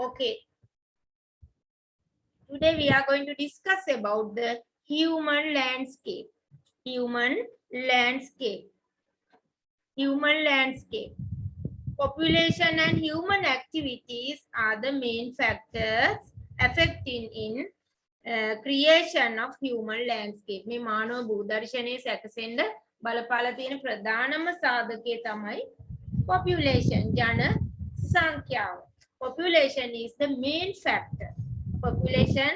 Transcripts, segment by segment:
Okay, today we are going to discuss about the human landscape. Human landscape. Human landscape. Population and human activities are the main factors affecting in creation of human landscape. මේ මානව භූදර්ශනයේ සැකසෙන්න බලපාලා තියෙන ප්‍රධානම සාධකය තමයි population, ජන සංඛ්‍යාව. Population is the main factor. Population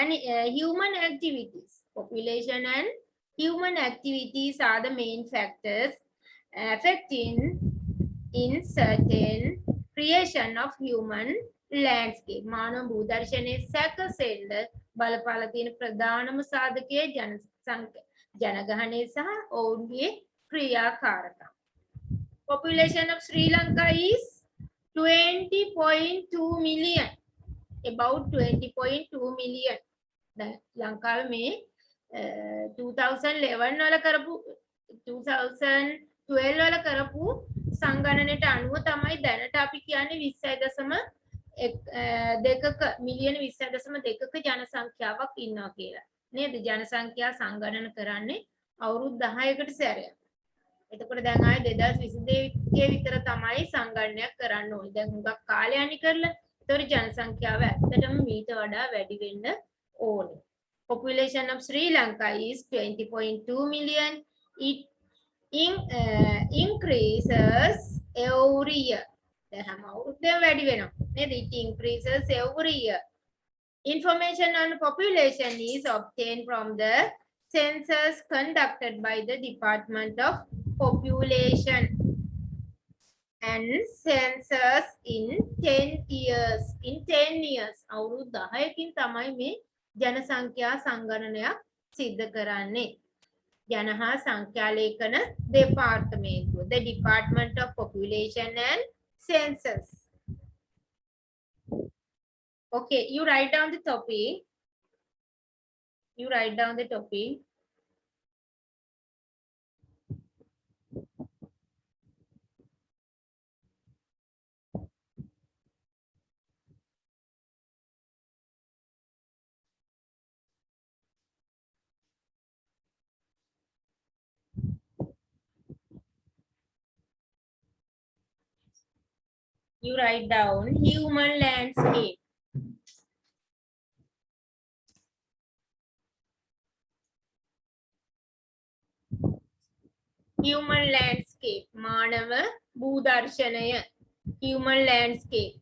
and human activities. Population and human activities are the main factors affecting in certain creation of human landscape. මානව භූදර්ශනයේ සැකසෙන්න බලපාලා තියෙන ප්‍රධානම සාධකය ජනගහනය සහ ඔවුන්ගේ ක්‍රියාකාරකම්. Population of Sri Lanka is 20.2 million. About 20.2 million. ලංකාවේ මේ 2011 වල කරපු 2012 වල කරපු සංගණනයට අනුව තමයි දැනට අපි කියන්නේ 20.2ක මිලියන 20.2ක ජනසංඛ්‍යාවක් ඉන්නවා කියලා. නේද? ජනසංඛ්‍යා සංගණන කරන්නේ අවුරුදු 10කට සැරයක්. එතකොට දැන් ආයේ 2022 විතර තමයි සංගණනයක් කරන්න ඕනේ. දැන් හුඟක් කාලය යන්නේ කරලා. ඒතකොට ජනසංඛ්‍යාව ඇත්තටම මීට වඩා වැඩි වෙන්න ඕනේ. Population of Sri Lanka is 20.2 million. It increases every year. It increases every year. Information on population is obtained from the census conducted by the Department of Population and census in 10 years. In 10 years. අවුරුදු 10කින් තමයි මේ ජනසංඛ්‍යා සංගණනයක් සිද්ධ කරන්නේ. ජනහා සංඛ්‍යා ලේඛන දෙපාර්තමේන්තුව. The Department of Population and Census. Okay, you write down the topic. You write down the topic. You write down human landscape. Human landscape. මානව භූදර්ශනය. Human landscape.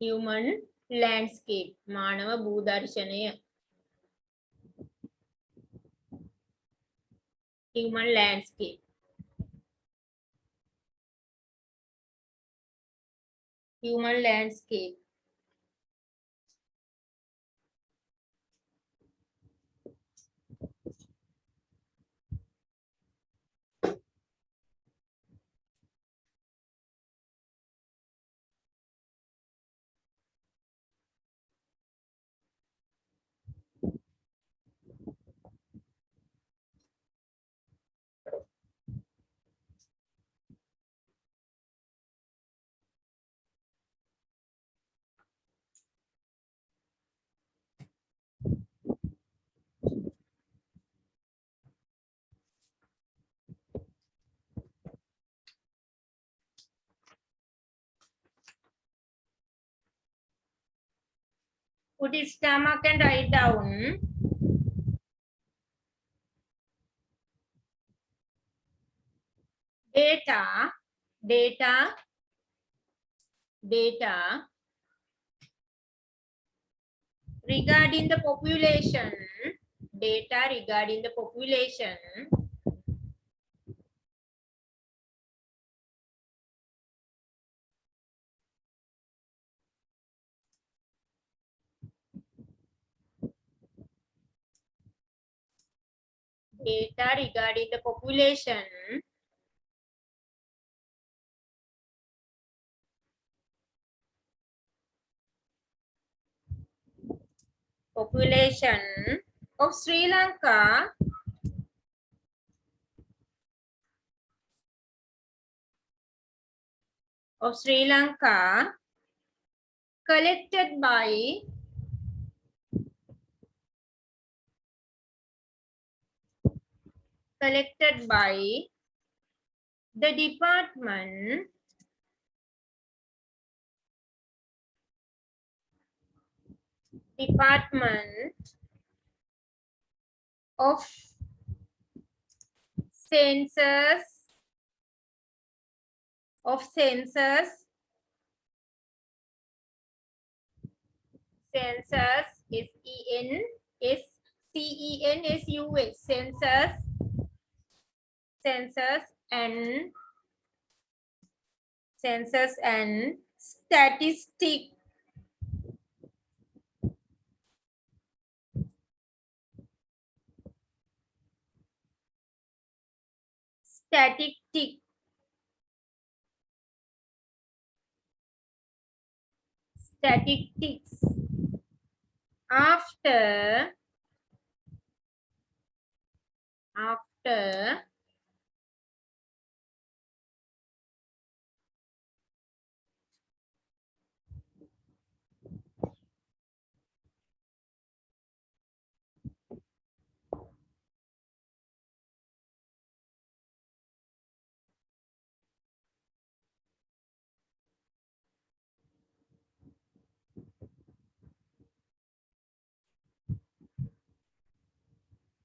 Human landscape. මානව භූදර්ශනය. Human landscape. Human landscape. Put his stomach and write down. Data regarding the population. Data regarding the population. Data regarding the population. Population of Sri Lanka of Sri Lanka collected by the Department of Census census and statistic statistics after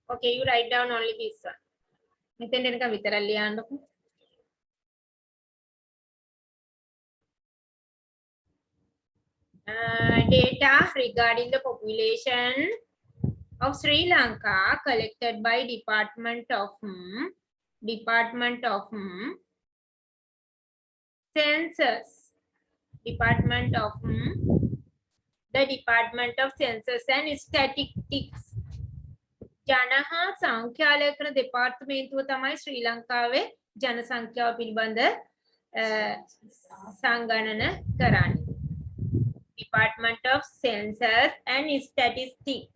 okay, you write down only this one. මෙතෙන් එනකම් විතරක් ලියන්නකො. Data regarding the population of Sri Lanka collected by Department of Census. The Department of Census and Statistics. ජනහා සංඛ්‍යාලේඛන දෙපාර්තමේන්තුව තමයි ශ්‍රී ලංකාවේ ජනසංඛ්‍යාව පිළිබඳ සංගණන කරන්නේ. Department of Census and Statistics.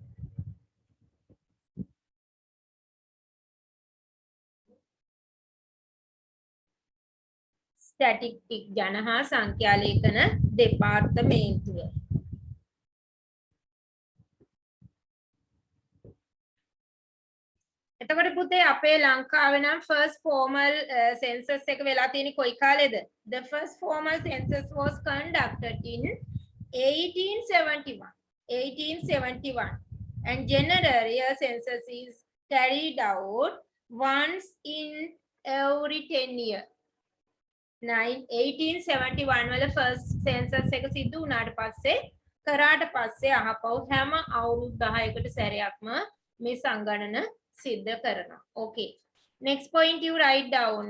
Statistics ජනහා සංඛ්‍යාලේඛන දෙපාර්තමේන්තුව. එතකොට පුතේ අපේ ලංකාවේ නම් first formal census එක වෙලා තියෙන්නේ කොයි කාලෙද? The first formal census was conducted in 1871. And generally a census is carried out once in every 10 years. 1871 වල first census එක සිදු වුණාට පස්සේ කරාට පස්සේ අහපව් හැම අවුරුදු 10කට සැරයක්ම මේ සංගණන සිද්ධ කරනවා. Okay. Next point you write down.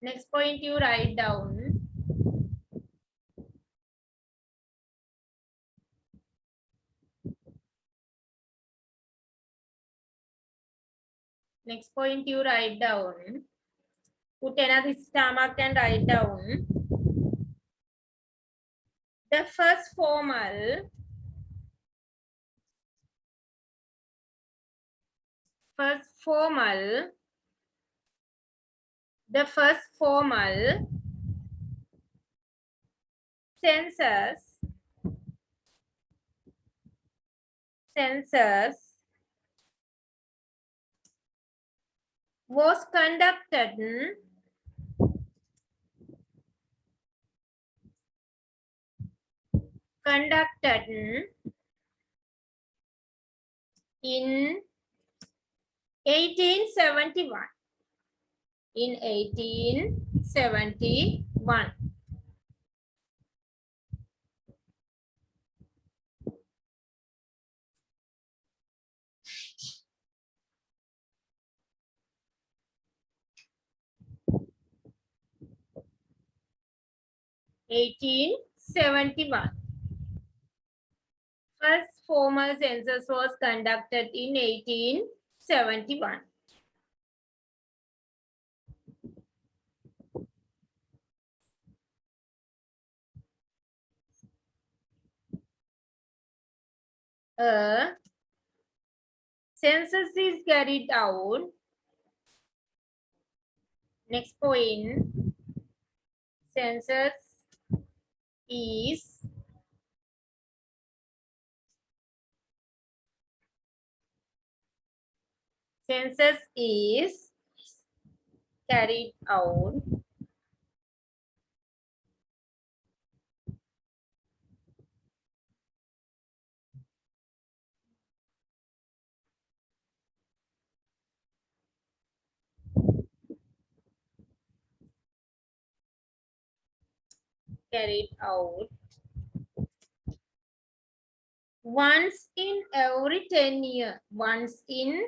Next point you write down. Next point you write down. Put another star mark and write down. The first formal census was conducted in 1871. In 1871. First formal census was conducted in 1871. A census is carried out. Next point. census is carried out once in every 10 years. Once in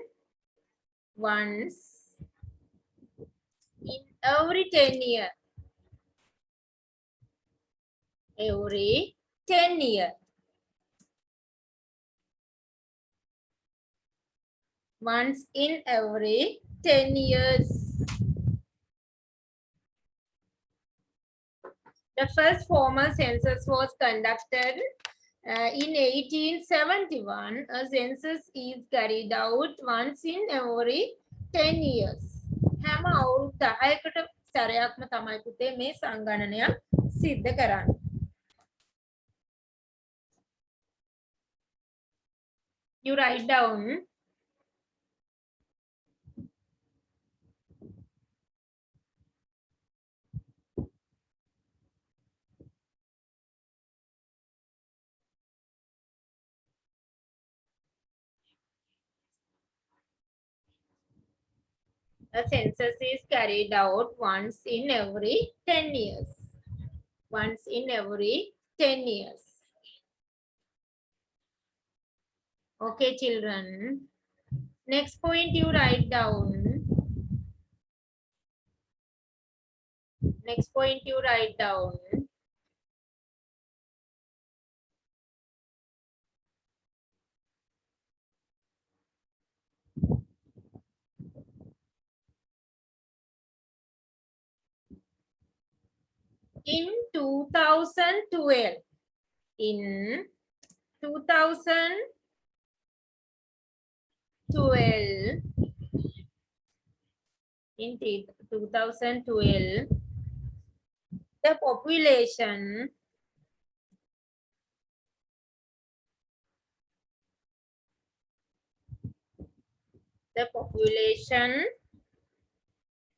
every 10 years. Every 10 years. Once in every 10 years. The first formal census was conducted in 1871. A census is carried out once in every 10 years. හැම අවුරුදු 10කට සැරයක්ම තමයි පුතේ මේ සංගණනය සිද්ධ කරන්නේ. You write down a census is carried out once in every 10 years. Once in every 10 years. Okay, children. Next point you write down. Next point you write down. In 2012. In 2012. In 2012. The population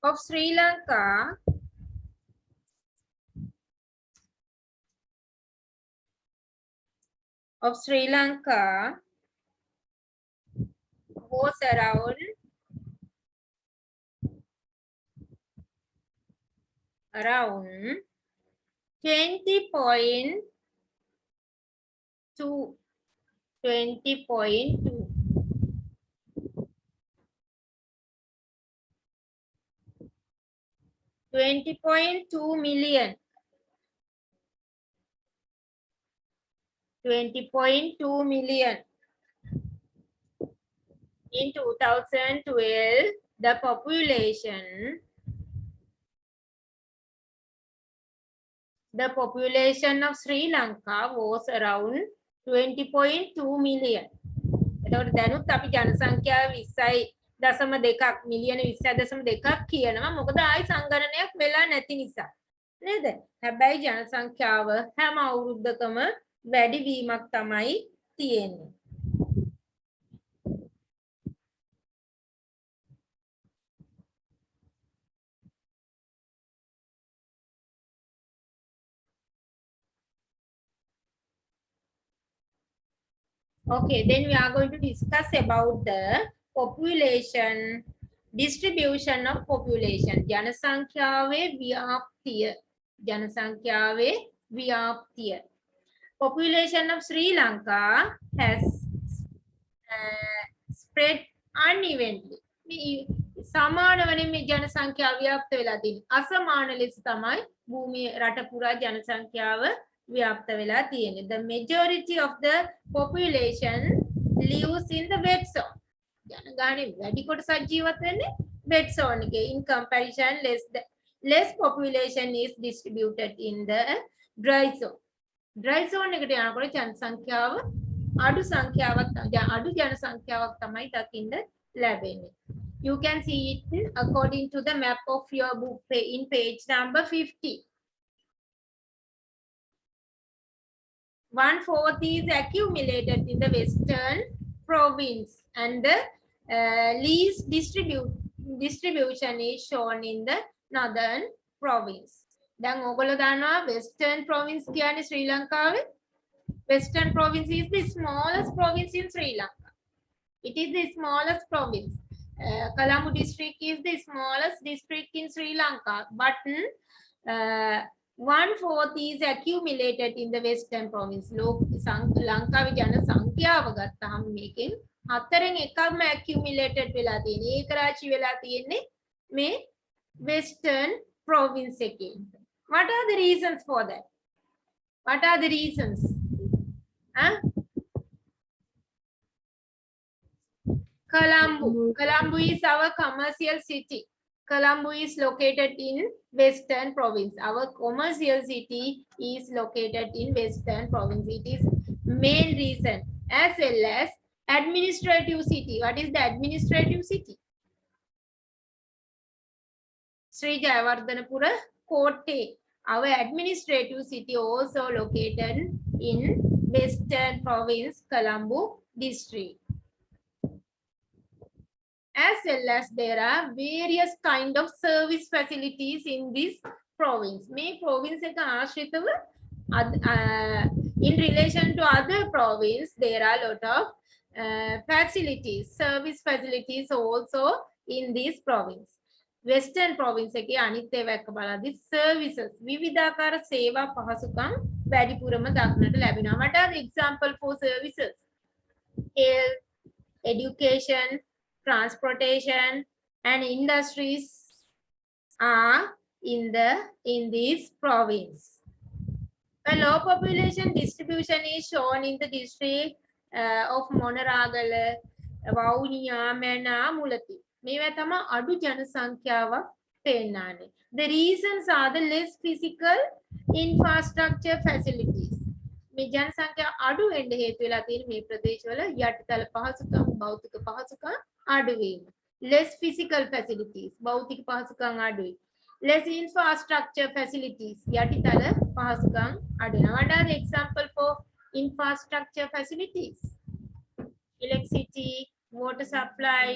of Sri Lanka was around 20.2. 20.2. 20.2 million. 20.2 million. In 2012, the population of Sri Lanka was around 20.2 million. එතකොට දැනුත් අපි ජනසංඛ්‍යාව 20.2ක් මිලියන 20.2ක් කියනවා. මොකද ආයි සංගණනයක් වෙලා නැති නිසා. නේද? හැබැයි ජනසංඛ්‍යාව හැම අවුරුද්දකම වැඩි වීමක් තමයි තියෙන්නේ. Okay, then we are going to discuss about the population, distribution of population. ජනසංඛ්‍යාවේ ව්‍යාප්තිය. ජනසංඛ්‍යාවේ ව්‍යාප්තිය. Population of Sri Lanka has spread unevenly. සමානවනේ මේ ජනසංඛ්‍යාව ව්‍යාප්ත වෙලා තියෙන්නේ. අසමාන ලෙස තමයි භූමිය රට පුරා ජනසංඛ්‍යාව ව්‍යාප්ත වෙලා තියෙන්නේ. The majority of the population lives in the wet zone. ජනගහනේ වැඩි කොටසක් ජීවත් වෙන්නේ wet zone එකේ. In comparison, less population is distributed in the dry zone. Dry zone එකට යනකොට ජනසංඛ්‍යාව අඩු ජනසංඛ්‍යාවක් තමයි දකින්න ලැබෙන්නේ. You can see it according to the map of your book in page number 50. 1/4 is accumulated in the western province, and the least distribution is shown in the northern province. දැන් ඕගොල්ලෝ දන්නවා western province කියන්නේ ශ්‍රී ලංකාවේ. Western province is the smallest province in Sri Lanka. It is the smallest province. Colombo district is the smallest district in Sri Lanka, but 1/4 is accumulated in the western province. ලංකාවේ ජන සංඛ්‍යාව ගත්තාම මේකෙන් 4න් එකක්ම accumulated වෙලා තියෙන්නේ. ඒක රාශි වෙලා තියෙන්නේ මේ western province එකේ. What are the reasons for that? What are the reasons? Huh? Colombo is our commercial city. Colombo is located in western province. Our commercial city is located in western province. It is main reason, as well as administrative city. What is the administrative city? Sri Jayawardhanapura Kotte. Our administrative city also located in western province, Colombo district. As well as there are various kind of service facilities in this province. May province එක ආශ්‍රිතව in relation to other province, there are a lot of facilities, service facilities also in this province. Western province එකේ අනිත් ඒවා එක්ක බලද්දී services විවිධාකාර සේවා පහසුකම් වැඩිපුරම දක්නට ලැබෙනවා. What are the example for services? Health, education, transportation, and industries are in this province. A low population distribution is shown in the district of Monaragala, Vaunia, Mena, Mulati. මේවා තමයි අඩු ජනසංඛ්‍යාවක් පෙන්නන්නේ. The reasons are the less physical infrastructure facilities. මේ ජනසංඛ්‍යාව අඩු වෙන්න හේතු වෙලා තියෙන මේ ප්‍රදේශවල යටිතල පහසුකම්, භෞතික පහසුකම් අඩු වීම. Less physical facilities, භෞතික පහසුකම් අඩුයි. Less infrastructure facilities, යටිතල පහසුකම් අඩු වෙනවා. What are the example for infrastructure facilities? Electricity, water supply,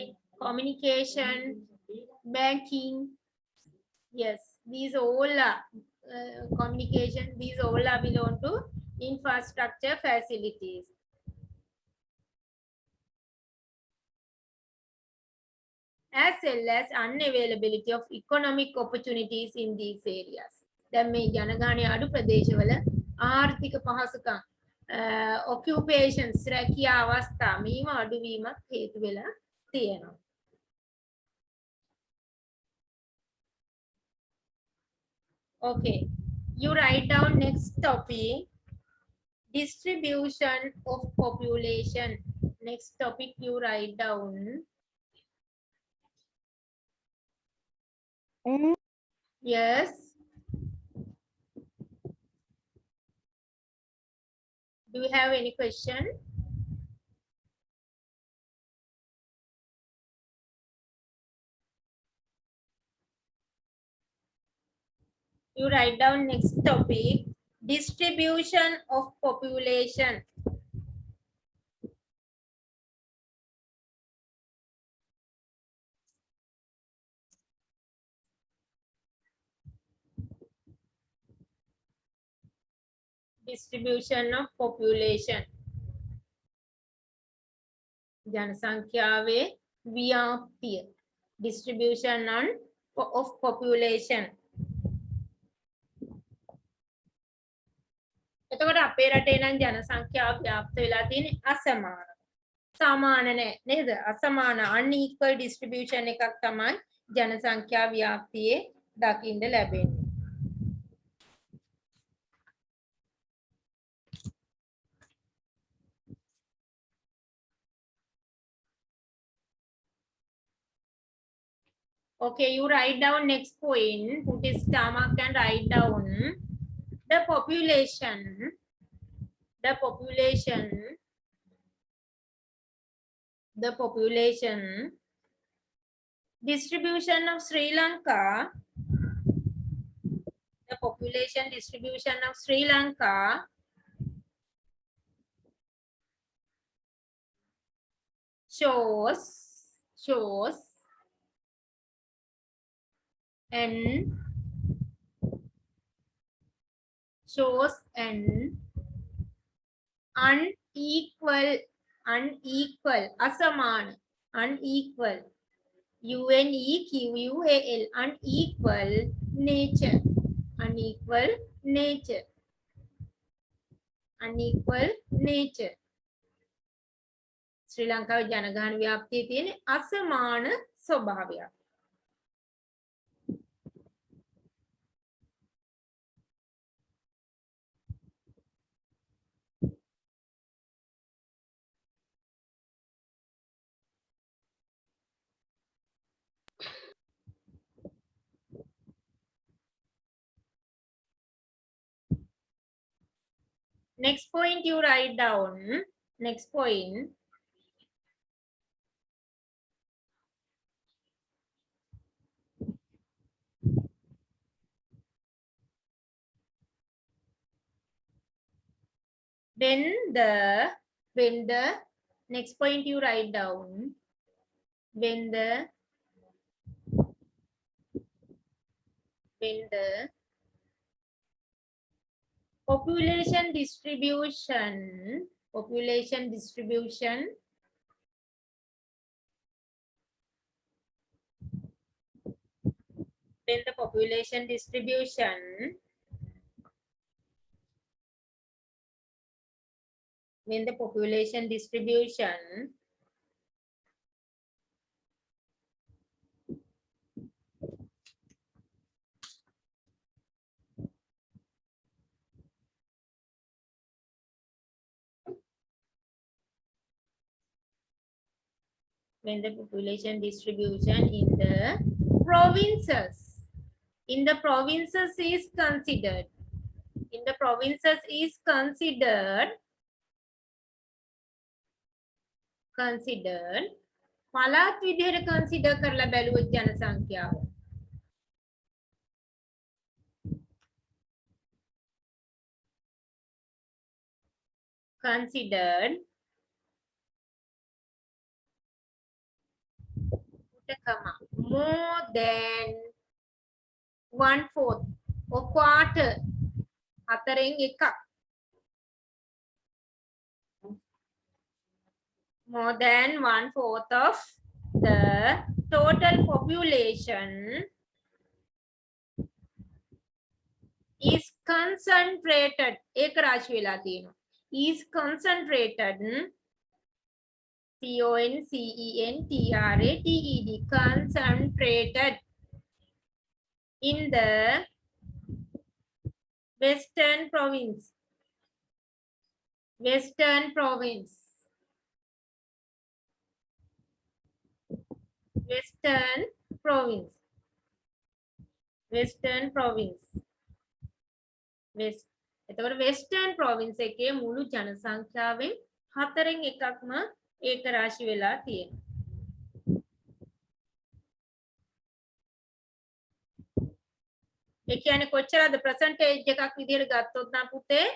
communication, banking. Yes, these all are communication. These all are belong to infrastructure facilities. As well as unavailability of economic opportunities in these areas. දැන් මේ ජනගහනය අඩු ප්‍රදේශවල ආර්ථික පහසුකම් occupations රැකියා අවස්ථා මේවා අඩුවීමක් හේතු වෙලා තියෙනවා. Okay, you write down next topic, distribution of population. Next topic you write down. Yes. Do you have any question? You write down next topic, distribution of population. Distribution of population. ජනසංඛ්‍යාවේ ව්‍යාප්තිය. Distribution of population. එතකොට අපේ රටේ නම් ජනසංඛ්‍යාව ව්‍යාප්ත වෙලා තියෙන්නේ අසමාන. සමාන නේද? අසමාන unequal distribution එකක් තමයි ජනසංඛ්‍යා ව්‍යාප්තියේ දකින්න ලැබෙන්නේ. Okay, you write down next point, put a stomach and write down the population distribution of Sri Lanka, the population distribution of Sri Lanka shows an unequal asaman unequal unequal unequal nature unequal nature unequal nature ශ්‍රී ලංකාවේ ජනගහන ව්‍යාප්තියේ තියෙන අසමාන ස්වභාවයක්. Next point you write down. Next point. When the next point you write down. When the population distribution when the population distribution in the provinces is considered පළාත් විදිහට consider කරලා බැලුවොත් ජනසංඛ්‍යාව considered more than 1/4 or quarter හතරෙන් එකක් more than 1/4 of the total population is concentrated ඒක රාශි වෙලා තියෙනවා is concentrated concentrated concentrated in the western province western province west එතකොට western province එකේ මුළු ජනසංඛ්‍යාවෙන් හතරෙන් එකක්ම ඒක රාශි වෙලා තියෙනවා ඒ කියන්නේ කොච්චරද percentage එකක් විදිහට ගත්තොත් නම් පුතේ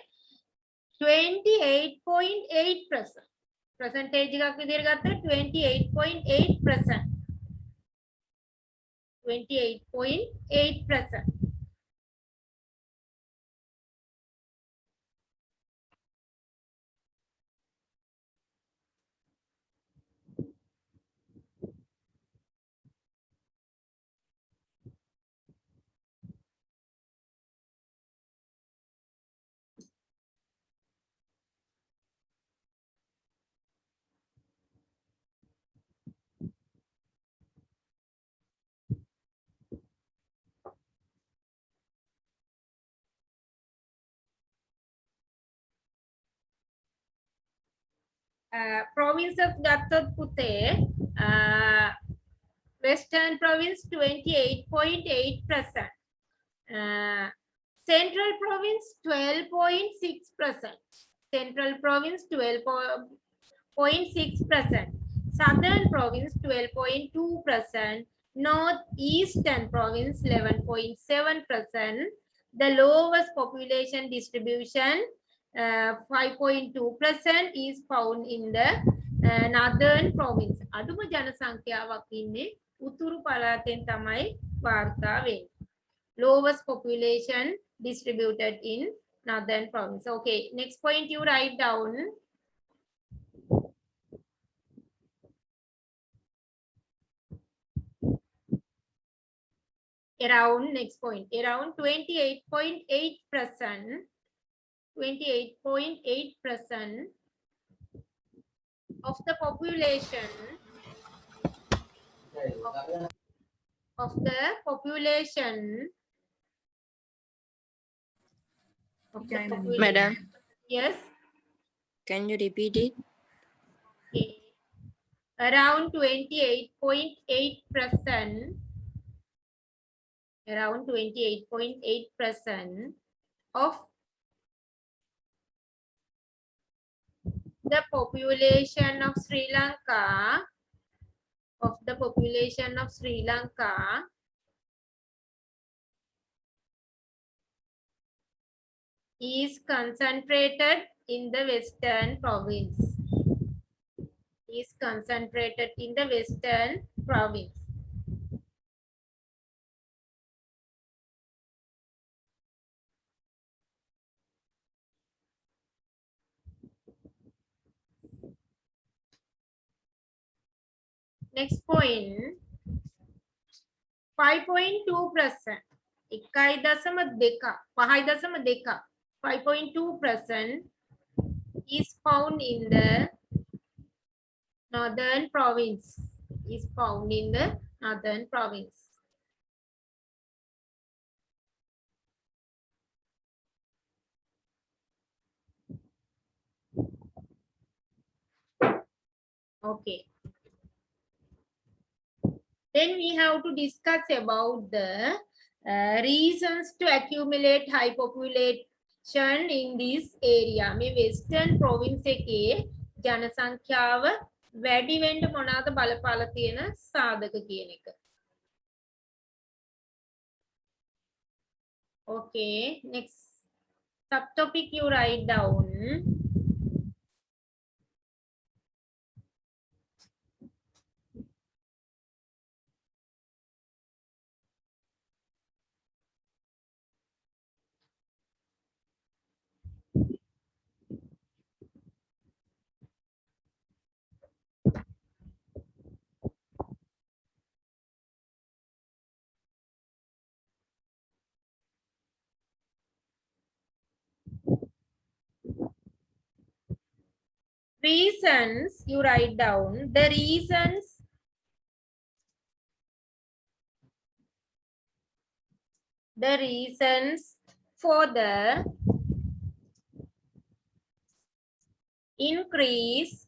28.8% percentage එකක් විදිහට ගත්තොත් 28.8% 28.8% provinces ගත්තොත් පුතේ western province 28.8% central province 12.6% central province 12.6% southern province 12.2% northeastern province 11.7% the lowest population distribution 5.2% is found in the northern province. අඩුම ජනසංඛ්‍යාවක් ඉන්නේ උතුරු පළාතෙන් තමයි වාර්තා වෙන්නේ. Lowest population distributed in northern province. Okay, next point you write down. Around, next point, around 28.8%, 28.8% of the population of the population Madam, yes, can you repeat it? okay. Around 28.8%, around 28.8% of the population of Sri Lanka, of the population of Sri Lanka is concentrated in the western province. Is concentrated in the western province. Next point, 5.2%. 5.2% is found in the northern province. Is found in the northern province. Okay. Then we have to discuss about the reasons to accumulate high population in this area. මේ western province එකේ ජනසංඛ්‍යාව වැඩි වෙන්න මොනවාද බලපාලා තියෙන සාධක කියන එක. Okay, next subtopic you write down. Reasons you write down. The reasons for the increase